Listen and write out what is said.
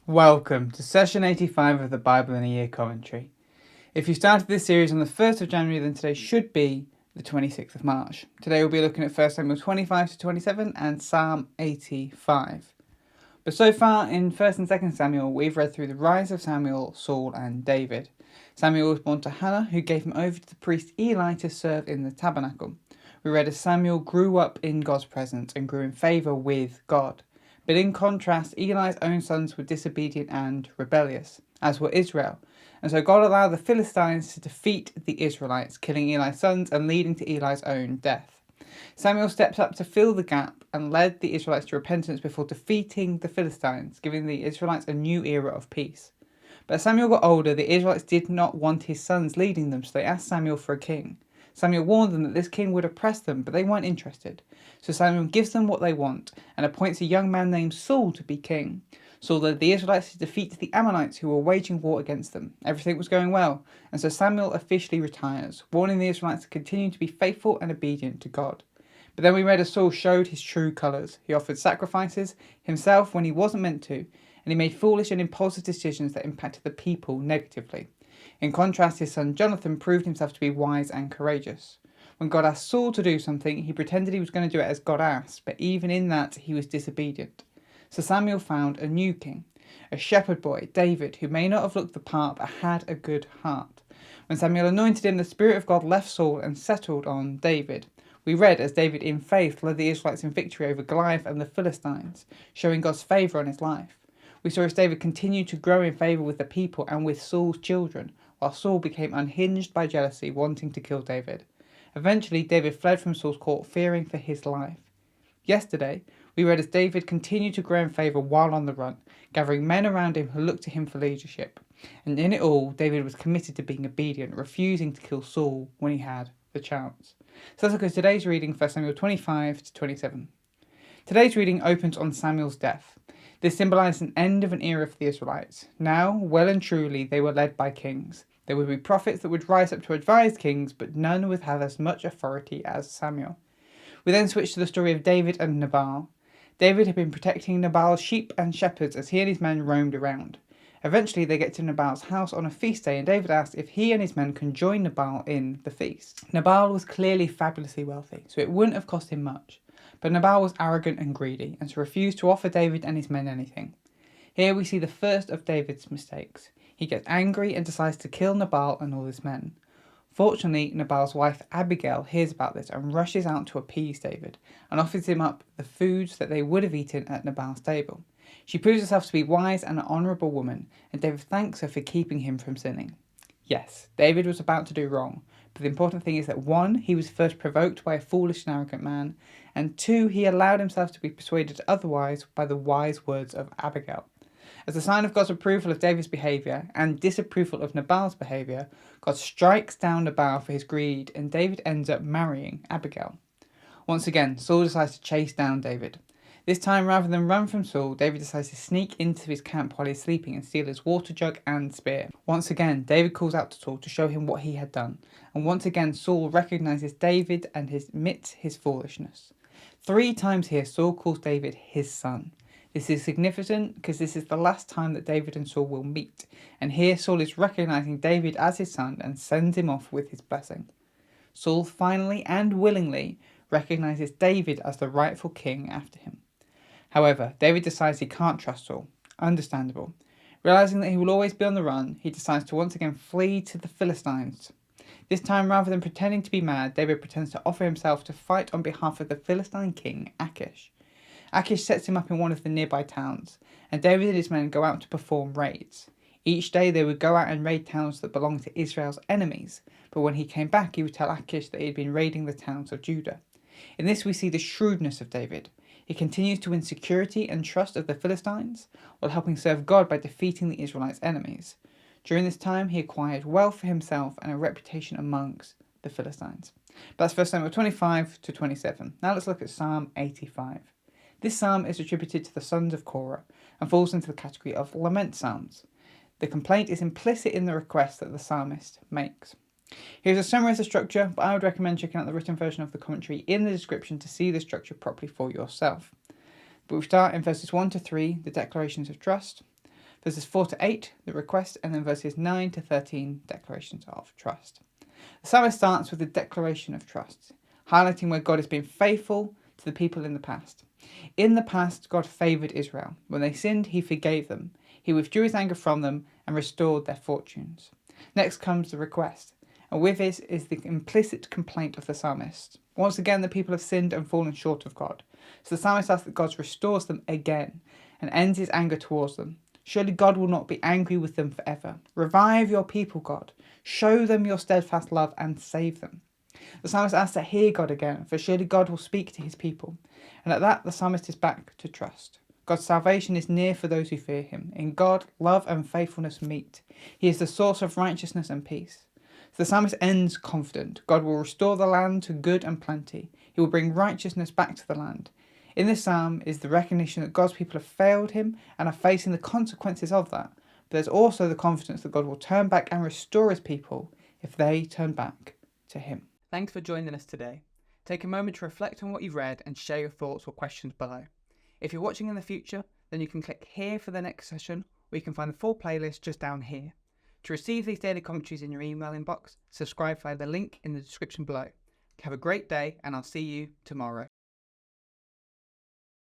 Welcome to session 85 of the Bible in a Year commentary. If you started this series on the 1st of January, then today should be the 26th of March. Today we'll be looking at 1 Samuel 25 to 27 and Psalm 85. But so far in 1st and 2nd Samuel, we've read through the rise of Samuel, Saul and David. Samuel was born to Hannah, who gave him over to the priest Eli to serve in the tabernacle. We read as Samuel grew up in God's presence and grew in favour with God. But in contrast, Eli's own sons were disobedient and rebellious, as were Israel. And so God allowed the Philistines to defeat the Israelites, killing Eli's sons and leading to Eli's own death. Samuel stepped up to fill the gap and led the Israelites to repentance before defeating the Philistines, giving the Israelites a new era of peace. But as Samuel got older, the Israelites did not want his sons leading them, so they asked Samuel for a king. Samuel warned them that this king would oppress them, but they weren't interested. So Samuel gives them what they want and appoints a young man named Saul to be king. Saul led the Israelites to defeat the Ammonites who were waging war against them. Everything was going well, and so Samuel officially retires, warning the Israelites to continue to be faithful and obedient to God. But then we read as Saul showed his true colours. He offered sacrifices himself when he wasn't meant to, and he made foolish and impulsive decisions that impacted the people negatively. In contrast, his son Jonathan proved himself to be wise and courageous. When God asked Saul to do something, he pretended he was going to do it as God asked, but even in that, he was disobedient. So Samuel found a new king, a shepherd boy, David, who may not have looked the part, but had a good heart. When Samuel anointed him, the Spirit of God left Saul and settled on David. We read as David in faith led the Israelites in victory over Goliath and the Philistines, showing God's favour on his life. We saw as David continued to grow in favour with the people and with Saul's children, while Saul became unhinged by jealousy, wanting to kill David. Eventually, David fled from Saul's court, fearing for his life. Yesterday, we read as David continued to grow in favour while on the run, gathering men around him who looked to him for leadership. And in it all, David was committed to being obedient, refusing to kill Saul when he had the chance. So let's look at today's reading, 1 Samuel 25 to 27. Today's reading opens on Samuel's death. This symbolised an end of an era for the Israelites. Now, well and truly, they were led by kings. There would be prophets that would rise up to advise kings, but none would have as much authority as Samuel. We then switch to the story of David and Nabal. David had been protecting Nabal's sheep and shepherds as he and his men roamed around. Eventually they get to Nabal's house on a feast day, and David asks if he and his men can join Nabal in the feast. Nabal was clearly fabulously wealthy, so it wouldn't have cost him much. But Nabal was arrogant and greedy, and so refused to offer David and his men anything. Here we see the first of David's mistakes. He gets angry and decides to kill Nabal and all his men. Fortunately, Nabal's wife Abigail hears about this and rushes out to appease David and offers him up the foods that they would have eaten at Nabal's table. She proves herself to be wise and an honourable woman, and David thanks her for keeping him from sinning. Yes, David was about to do wrong, but the important thing is that 1, he was first provoked by a foolish and arrogant man, and 2, he allowed himself to be persuaded otherwise by the wise words of Abigail. As a sign of God's approval of David's behaviour and disapproval of Nabal's behaviour, God strikes down Nabal for his greed, and David ends up marrying Abigail. Once again, Saul decides to chase down David. This time, rather than run from Saul, David decides to sneak into his camp while he's sleeping and steal his water jug and spear. Once again, David calls out to Saul to show him what he had done, and once again Saul recognises David and admits his foolishness. 3 times here, Saul calls David his son. This is significant because this is the last time that David and Saul will meet, and here Saul is recognising David as his son and sends him off with his blessing. Saul finally and willingly recognises David as the rightful king after him. However, David decides he can't trust Saul. Understandable. Realising that he will always be on the run, he decides to once again flee to the Philistines. This time, rather than pretending to be mad, David pretends to offer himself to fight on behalf of the Philistine king, Achish. Achish sets him up in one of the nearby towns, and David and his men go out to perform raids. Each day they would go out and raid towns that belonged to Israel's enemies, but when he came back he would tell Achish that he had been raiding the towns of Judah. In this we see the shrewdness of David. He continues to win security and trust of the Philistines, while helping serve God by defeating the Israelites' enemies. During this time he acquired wealth for himself and a reputation amongst the Philistines. But that's 1 Samuel 25 to 27. Now let's look at Psalm 85. This psalm is attributed to the sons of Korah and falls into the category of lament psalms. The complaint is implicit in the request that the psalmist makes. Here's a summary of the structure, but I would recommend checking out the written version of the commentary in the description to see the structure properly for yourself. But we start in verses 1 to 3, the declarations of trust. Verses 4 to 8, the request, and then verses 9 to 13, declarations of trust. The psalmist starts with a declaration of trust, highlighting where God has been faithful to the people in the past. In the past, God favoured Israel. When they sinned, he forgave them. He withdrew his anger from them and restored their fortunes. Next comes the request, and with this is the implicit complaint of the psalmist. Once again, the people have sinned and fallen short of God. So the psalmist asks that God restores them again and ends his anger towards them. Surely God will not be angry with them forever. Revive your people, God. Show them your steadfast love and save them. The psalmist asks to hear God again, for surely God will speak to his people. And at that, the psalmist is back to trust. God's salvation is near for those who fear him. In God, love and faithfulness meet. He is the source of righteousness and peace. So the psalmist ends confident. God will restore the land to good and plenty. He will bring righteousness back to the land. In this psalm is the recognition that God's people have failed him and are facing the consequences of that. But there's also the confidence that God will turn back and restore his people if they turn back to him. Thanks for joining us today. Take a moment to reflect on what you've read and share your thoughts or questions below. If you're watching in the future, then you can click here for the next session, or you can find the full playlist just down here. To receive these daily commentaries in your email inbox, subscribe via the link in the description below. Have a great day, and I'll see you tomorrow.